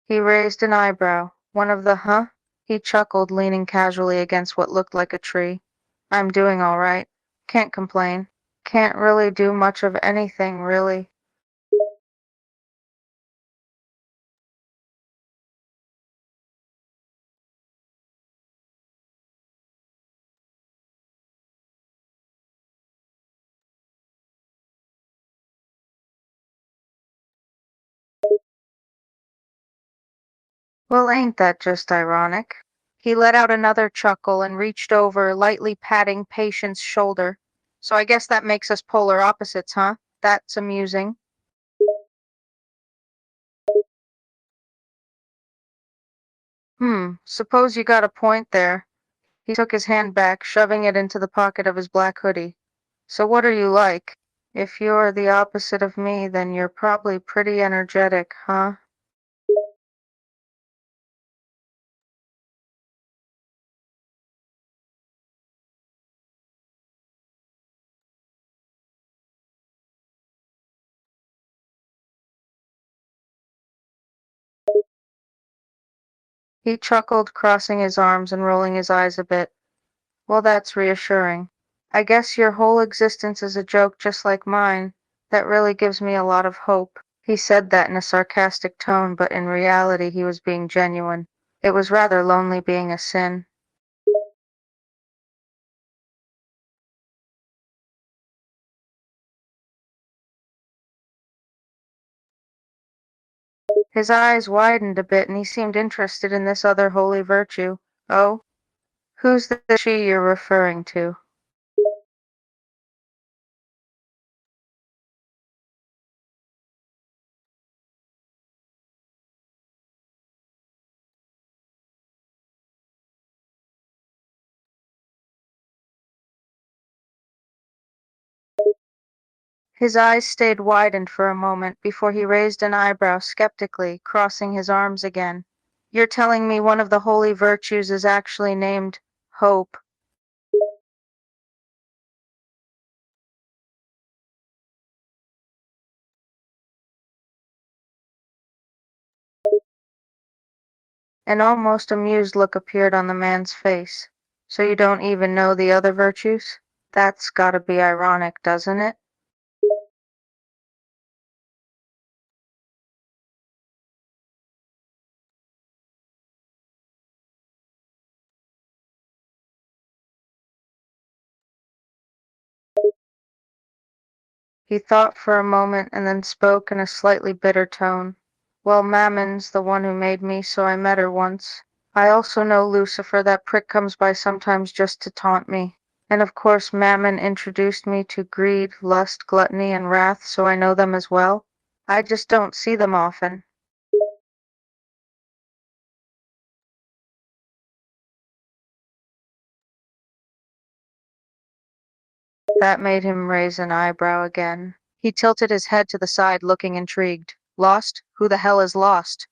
He raised an eyebrow. One of the, huh? He chuckled, leaning casually against what looked like a tree. I'm doing all right. Can't complain. Can't really do much of anything, really. Well, ain't that just ironic? He let out another chuckle and reached over, lightly patting Patience's shoulder. So I guess that makes us polar opposites, huh? That's amusing. Suppose you got a point there. He took his hand back, shoving it into the pocket of his black hoodie. So what are you like? If you're the opposite of me, then you're probably pretty energetic, huh? He chuckled, crossing his arms and rolling his eyes a bit. Well, that's reassuring. I guess your whole existence is a joke just like mine. That really gives me a lot of hope. He said that in a sarcastic tone, but in reality he was being genuine. It was rather lonely being a sin. His eyes widened a bit and he seemed interested in this other holy virtue. Oh, who's the she you're referring to? His eyes stayed widened for a moment before he raised an eyebrow skeptically, crossing his arms again. You're telling me one of the holy virtues is actually named hope? An almost amused look appeared on the man's face. So you don't even know the other virtues? That's gotta be ironic, doesn't it? He thought for a moment and then spoke in a slightly bitter tone. Well, Mammon's the one who made me, so I met her once. I also know Lucifer, that prick comes by sometimes just to taunt me. And of course Mammon introduced me to greed, lust, gluttony, and wrath, so I know them as well. I just don't see them often. That made him raise an eyebrow again. He tilted his head to the side, looking intrigued. Lost? Who the hell is lost?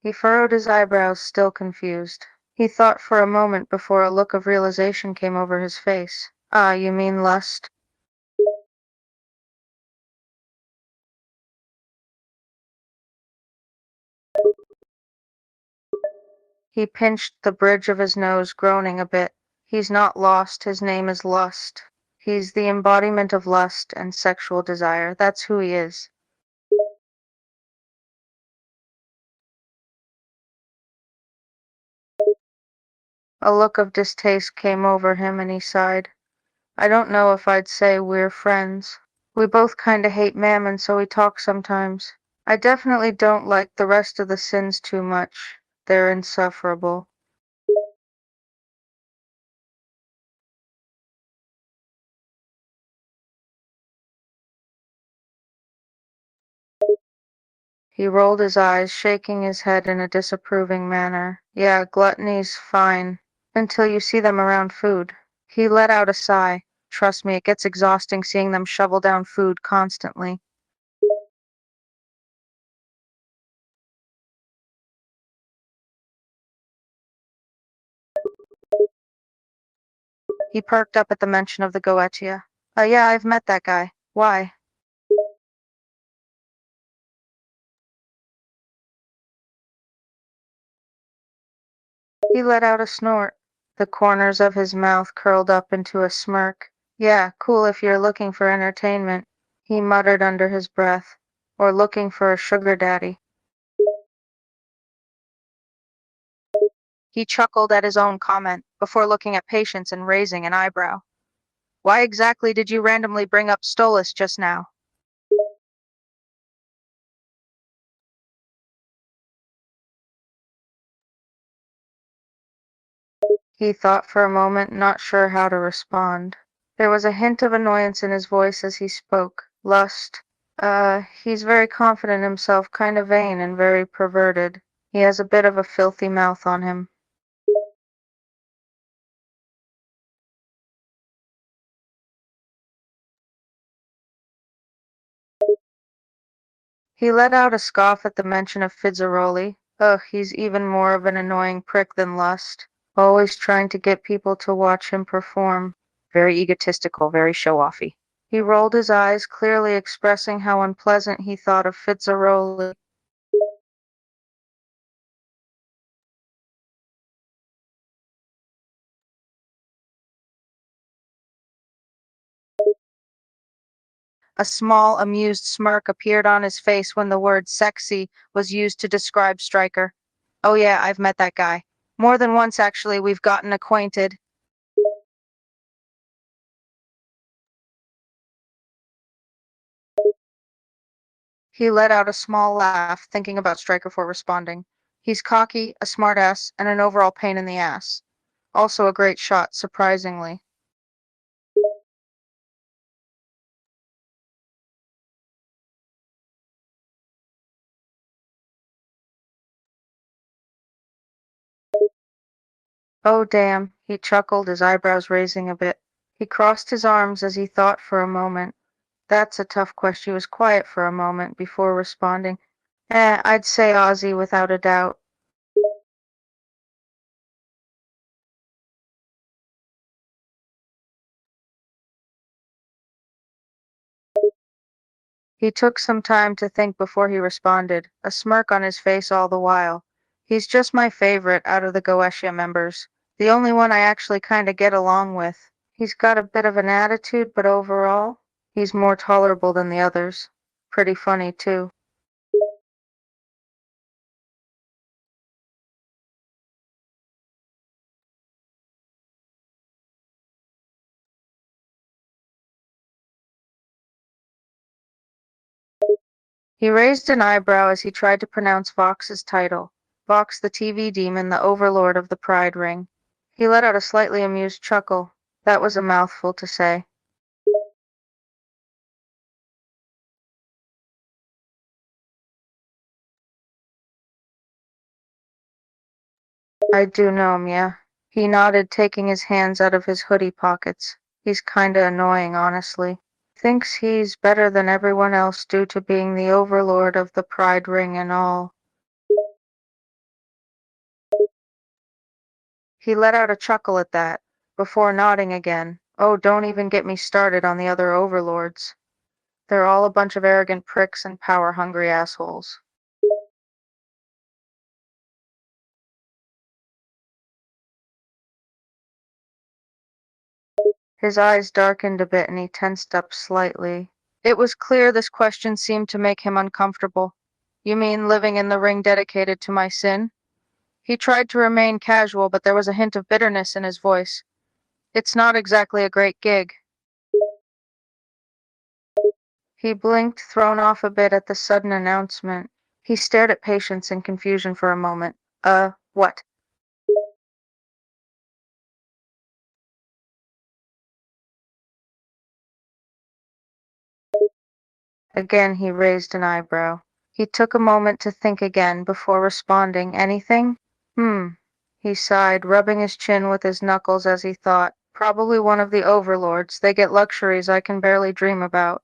He furrowed his eyebrows, still confused. He thought for a moment before a look of realization came over his face. Ah, you mean lust? He pinched the bridge of his nose, groaning a bit. He's not lost, his name is Lust. He's the embodiment of lust and sexual desire. That's who he is. A look of distaste came over him and he sighed. I don't know if I'd say we're friends. We both kinda hate Mammon, so we talk sometimes. I definitely don't like the rest of the sins too much. They're insufferable. He rolled his eyes, shaking his head in a disapproving manner. Yeah, gluttony's fine. Until you see them around food. He let out a sigh. Trust me, it gets exhausting seeing them shovel down food constantly. He perked up at the mention of the Goetia. Yeah, I've met that guy. Why? He let out a snort. The corners of his mouth curled up into a smirk. Yeah, cool if you're looking for entertainment, he muttered under his breath. Or looking for a sugar daddy. He chuckled at his own comment, before looking at Patience and raising an eyebrow. Why exactly did you randomly bring up stolas just now? He thought for a moment, not sure how to respond. There was a hint of annoyance in his voice as he spoke. Lust. He's very confident in himself, kind of vain and very perverted. He has a bit of a filthy mouth on him. He let out a scoff at the mention of Fizzaroli. Ugh, he's even more of an annoying prick than Lust. Always trying to get people to watch him perform. Very egotistical, very show-offy. He rolled his eyes, clearly expressing how unpleasant he thought of Fizzaroli. A small, amused smirk appeared on his face when the word sexy was used to describe Stryker. Oh yeah, I've met that guy. More than once actually, we've gotten acquainted. He let out a small laugh, thinking about Stryker for responding. He's cocky, a smartass, and an overall pain in the ass. Also a great shot, surprisingly. Oh damn, he chuckled, his eyebrows raising a bit. He crossed his arms as he thought for a moment. That's a tough question. He was quiet for a moment before responding. I'd say Ozzy without a doubt. He took some time to think before he responded, a smirk on his face all the while. He's just my favorite out of the Goetia members. The only one I actually kinda get along with. He's got a bit of an attitude, but overall, he's more tolerable than the others. Pretty funny, too. He raised an eyebrow as he tried to pronounce Vox's title. Vox, the TV demon, the overlord of the Pride Ring. He let out a slightly amused chuckle. That was a mouthful to say. I do know him, yeah. He nodded, taking his hands out of his hoodie pockets. He's kinda annoying, honestly. Thinks he's better than everyone else due to being the overlord of the Pride Ring and all. He let out a chuckle at that, before nodding again. Oh, don't even get me started on the other overlords. They're all a bunch of arrogant pricks and power-hungry assholes. His eyes darkened a bit and he tensed up slightly. It was clear this question seemed to make him uncomfortable. You mean living in the ring dedicated to my sin? He tried to remain casual, but there was a hint of bitterness in his voice. It's not exactly a great gig. He blinked, thrown off a bit at the sudden announcement. He stared at Patience in confusion for a moment. What? Again he raised an eyebrow. He took a moment to think again before responding. Anything? Hmm. He sighed, rubbing his chin with his knuckles as he thought. Probably one of the overlords. They get luxuries I can barely dream about.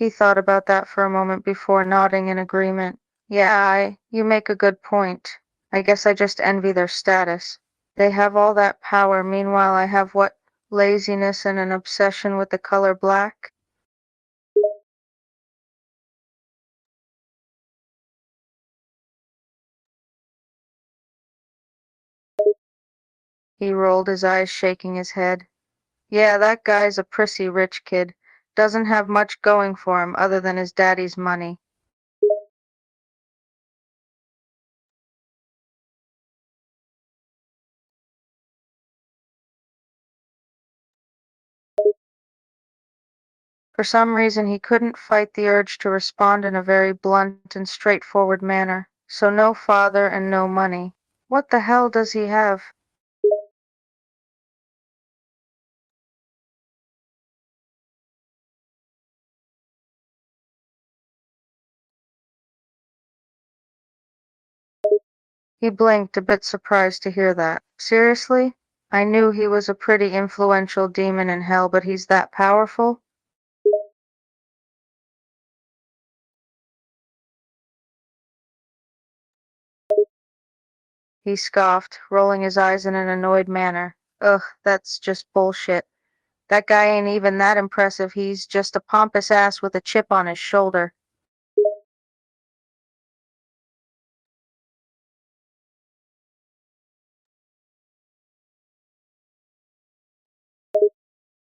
He thought about that for a moment before nodding in agreement. You make a good point. I guess I just envy their status. They have all that power, meanwhile I have what? Laziness and an obsession with the color black? He rolled his eyes, shaking his head. Yeah, that guy's a prissy rich kid. Doesn't have much going for him other than his daddy's money. For some reason he couldn't fight the urge to respond in a very blunt and straightforward manner. So no father and no money. What the hell does he have? He blinked, a bit surprised to hear that. Seriously? I knew he was a pretty influential demon in hell, but he's that powerful? He scoffed, rolling his eyes in an annoyed manner. Ugh, that's just bullshit. That guy ain't even that impressive, he's just a pompous ass with a chip on his shoulder.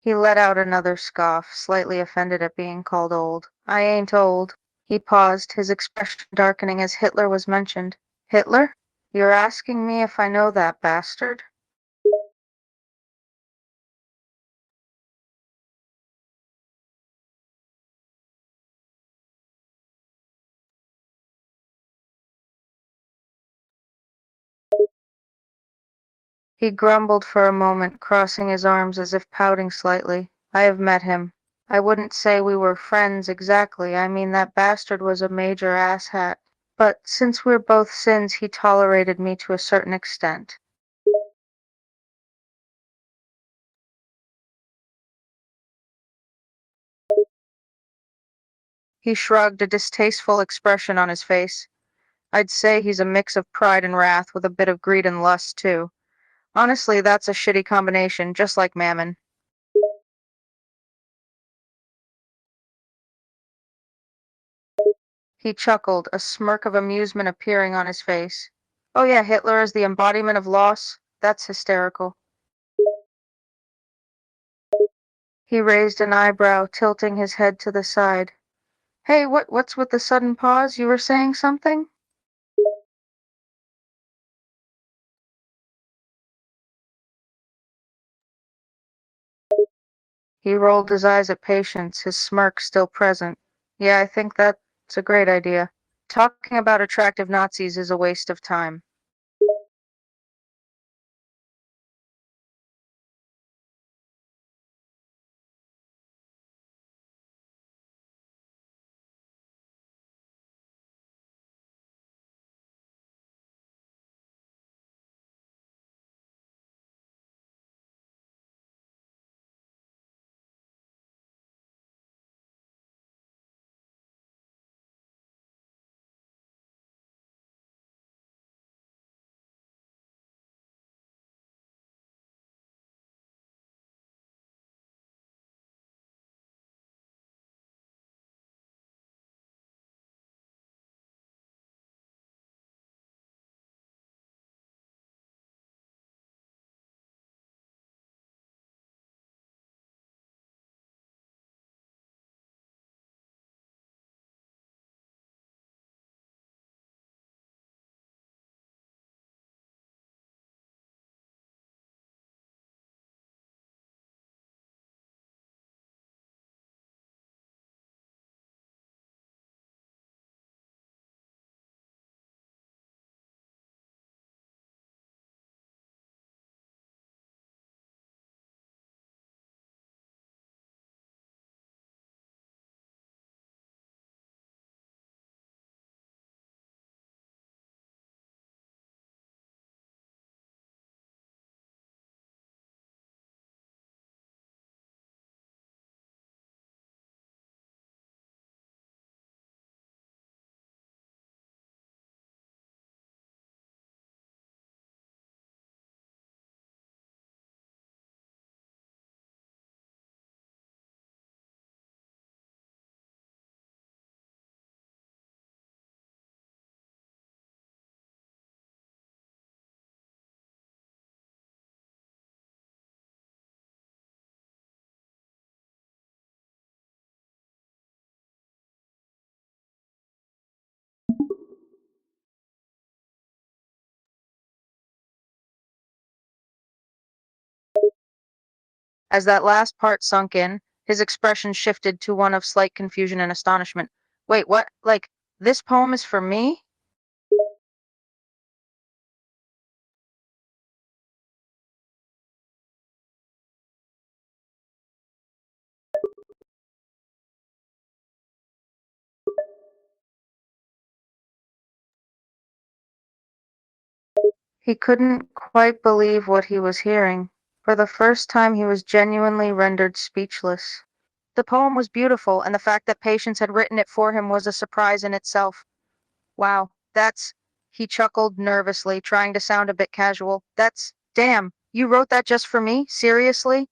He let out another scoff, slightly offended at being called old. I ain't old. He paused, his expression darkening as Hitler was mentioned. Hitler? You're asking me if I know that bastard? He grumbled for a moment, crossing his arms as if pouting slightly. I have met him. I wouldn't say we were friends exactly. I mean, that bastard was a major asshat. But since we're both sins, he tolerated me to a certain extent. He shrugged, a distasteful expression on his face. I'd say he's a mix of pride and wrath with a bit of greed and lust, too. Honestly, that's a shitty combination, just like Mammon. He chuckled, a smirk of amusement appearing on his face. Oh yeah, Hitler is the embodiment of loss? That's hysterical. He raised an eyebrow, tilting his head to the side. Hey, what's with the sudden pause? You were saying something? He rolled his eyes at Patience, his smirk still present. Yeah, I think that's a great idea. Talking about attractive Nazis is a waste of time. As that last part sunk in, his expression shifted to one of slight confusion and astonishment. Wait, what? Like, this poem is for me? He couldn't quite believe what he was hearing. For the first time, he was genuinely rendered speechless. The poem was beautiful, and the fact that Patience had written it for him was a surprise in itself. Wow, he chuckled nervously, trying to sound a bit casual. Damn, you wrote that just for me? Seriously?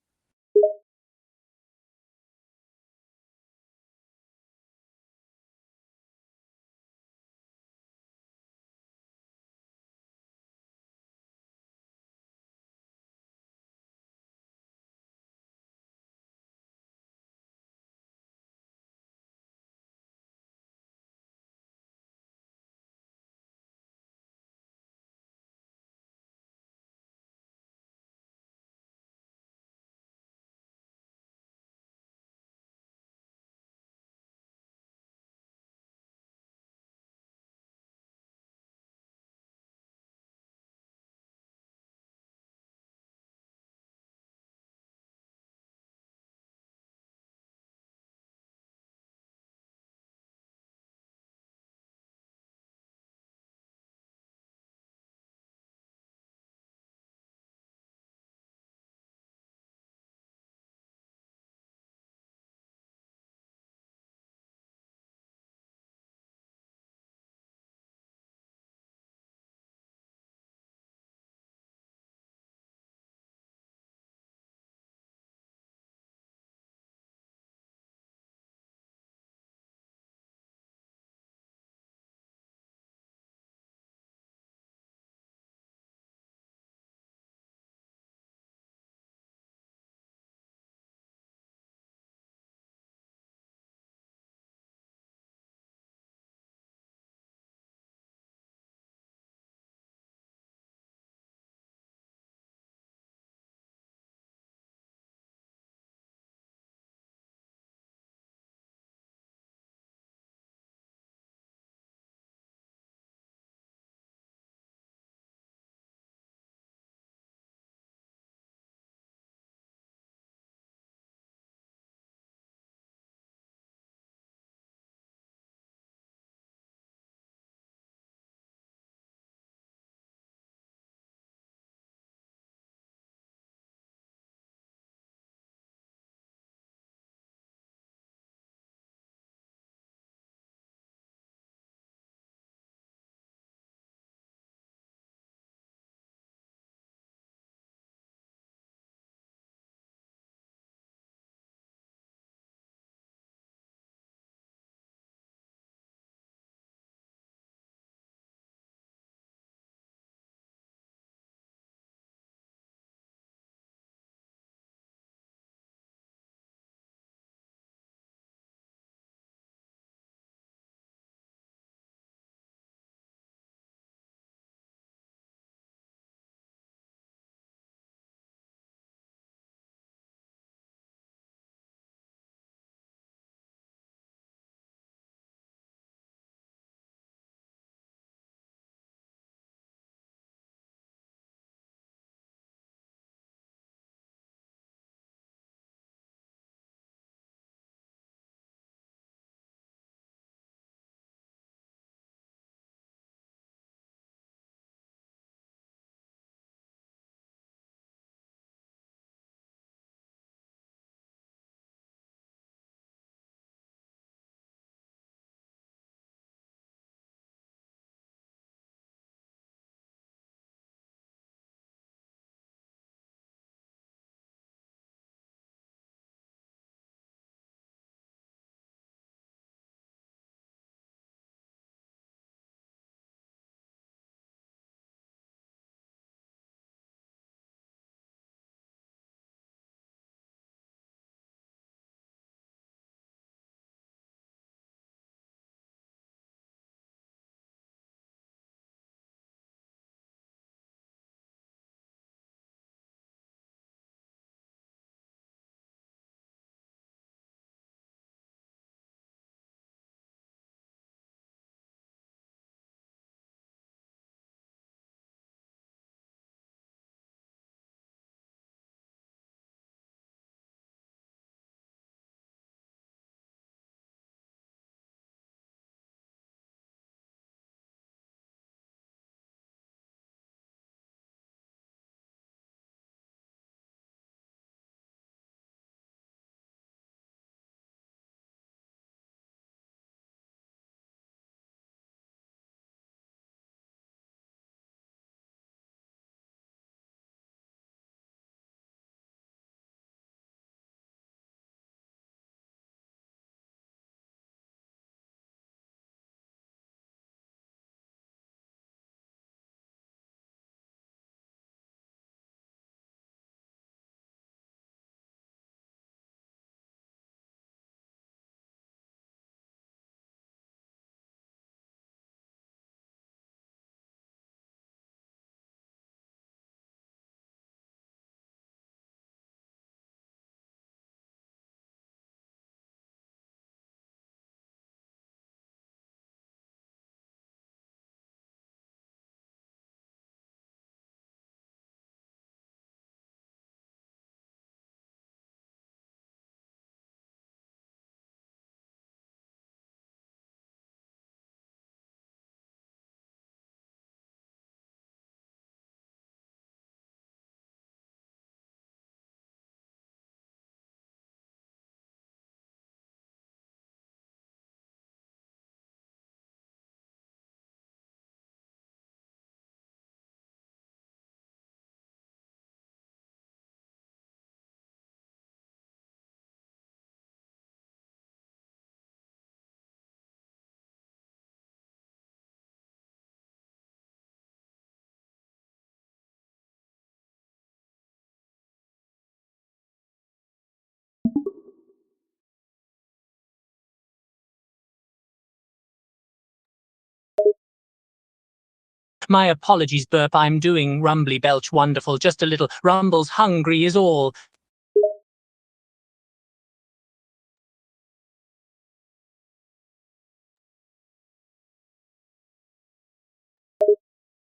My apologies, Burp. I'm doing rumbly belch wonderful. Just a little rumbles hungry is all.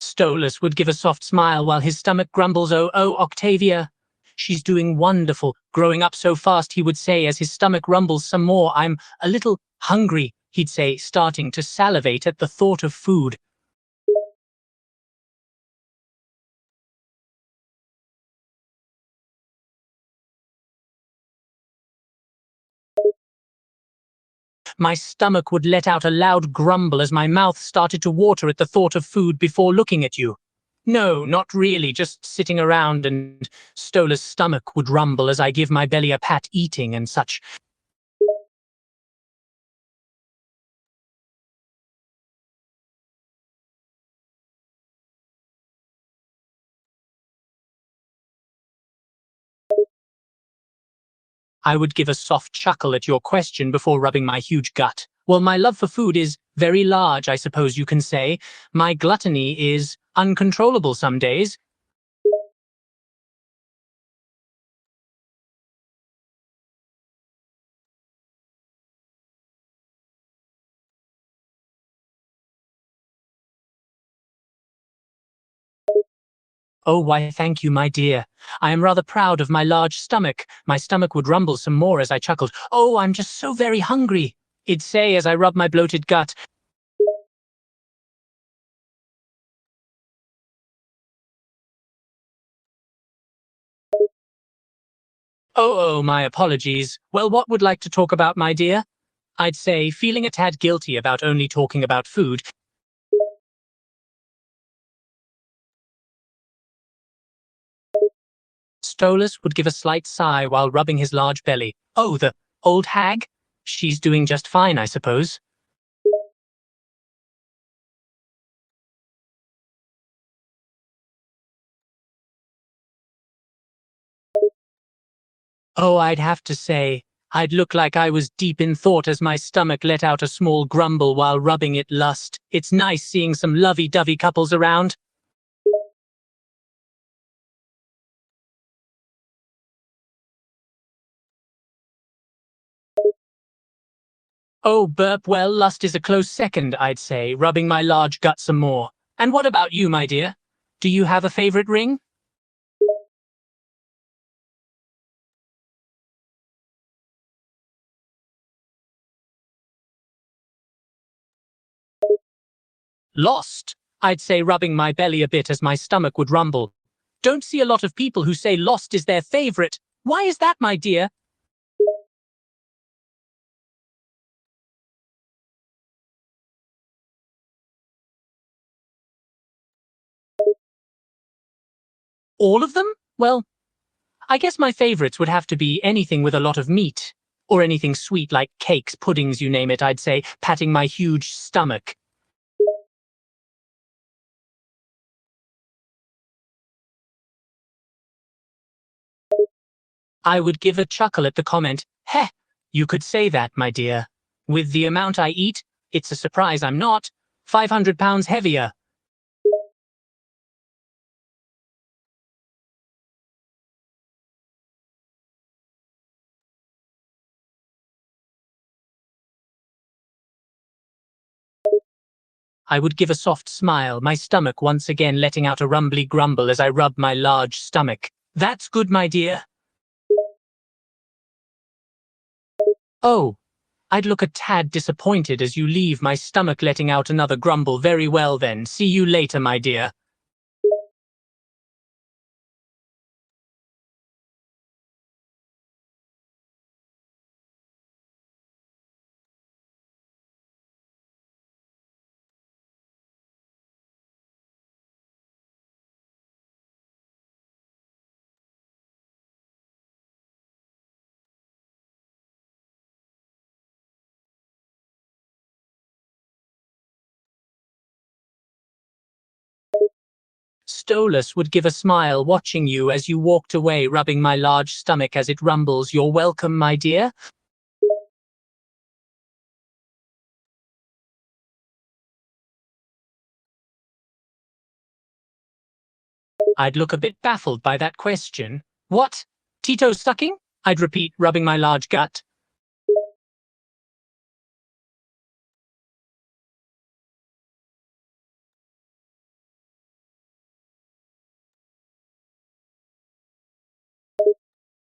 Stolas would give a soft smile while his stomach grumbles, "Oh, oh, Octavia. She's doing wonderful. Growing up so fast," he would say as his stomach rumbles some more. "I'm a little hungry," he'd say, starting to salivate at the thought of food. My stomach would let out a loud grumble as my mouth started to water at the thought of food before looking at you. No, not really, just sitting around, and Stola's stomach would rumble as I give my belly a pat eating and such. I would give a soft chuckle at your question before rubbing my huge gut. Well, my love for food is very large, I suppose you can say. My gluttony is uncontrollable some days. Oh, why, thank you, my dear. I am rather proud of my large stomach. My stomach would rumble some more as I chuckled. "Oh, I'm just so very hungry," it'd say as I rubbed my bloated gut. Oh, my apologies. Well, what would like to talk about, my dear? I'd say, feeling a tad guilty about only talking about food. Stolas would give a slight sigh while rubbing his large belly. "Oh, the old hag? She's doing just fine, I suppose." Oh, I'd have to say, I'd look like I was deep in thought as my stomach let out a small grumble while rubbing it lust. It's nice seeing some lovey-dovey couples around. Oh, Burp, well, lust is a close second, I'd say, rubbing my large gut some more. And what about you, my dear? Do you have a favorite ring? Lost, I'd say, rubbing my belly a bit as my stomach would rumble. Don't see a lot of people who say Lost is their favorite. Why is that, my dear? All of them? Well, I guess my favorites would have to be anything with a lot of meat. Or anything sweet like cakes, puddings, you name it, I'd say, patting my huge stomach. I would give a chuckle at the comment. Heh, you could say that, my dear. With the amount I eat, it's a surprise I'm not 500 pounds heavier. I would give a soft smile, my stomach once again letting out a rumbly grumble as I rubbed my large stomach. That's good, my dear. Oh, I'd look a tad disappointed as you leave, my stomach letting out another grumble. Very well then, see you later, my dear. Stolas would give a smile watching you as you walked away, rubbing my large stomach as it rumbles. You're welcome, my dear. I'd look a bit baffled by that question. What? Tito sucking? I'd repeat, rubbing my large gut.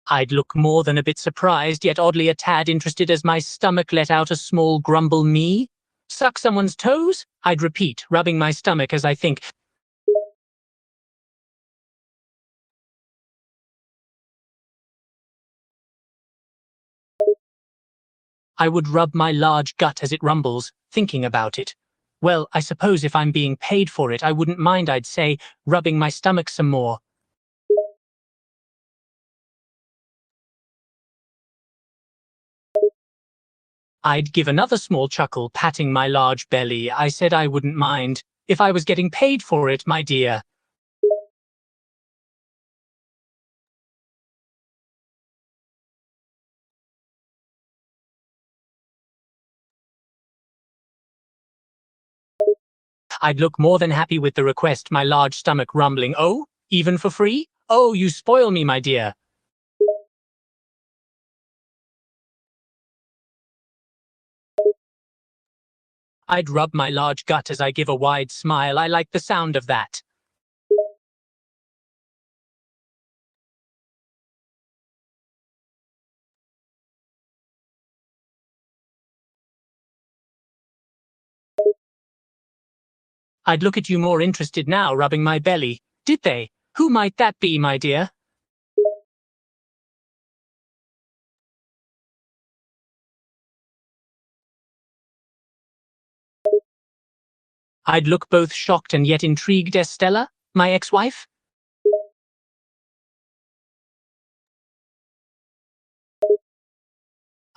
I'd look more than a bit surprised, yet oddly a tad interested as my stomach let out a small grumble me. Suck someone's toes? I'd repeat, rubbing my stomach as I think. I would rub my large gut as it rumbles, thinking about it. Well, I suppose if I'm being paid for it, I wouldn't mind, I'd say, rubbing my stomach some more. I'd give another small chuckle, patting my large belly. I said I wouldn't mind. If I was getting paid for it, my dear. I'd look more than happy with the request, my large stomach rumbling. Oh, even for free? Oh, you spoil me, my dear. I'd rub my large gut as I give a wide smile. I like the sound of that. I'd look at you more interested now, rubbing my belly. Did they? Who might that be, my dear? I'd look both shocked and yet intrigued. Estella, my ex-wife?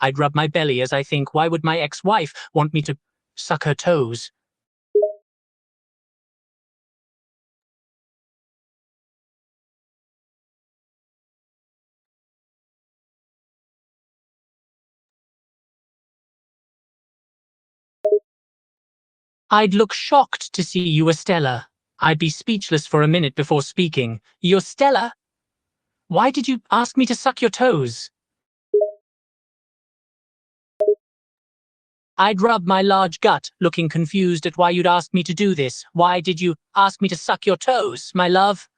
I'd rub my belly as I think, why would my ex-wife want me to suck her toes? I'd look shocked to see you, Estella. I'd be speechless for a minute before speaking. You're Stella? Why did you ask me to suck your toes? I'd rub my large gut, looking confused at why you'd ask me to do this. Why did you ask me to suck your toes, my love?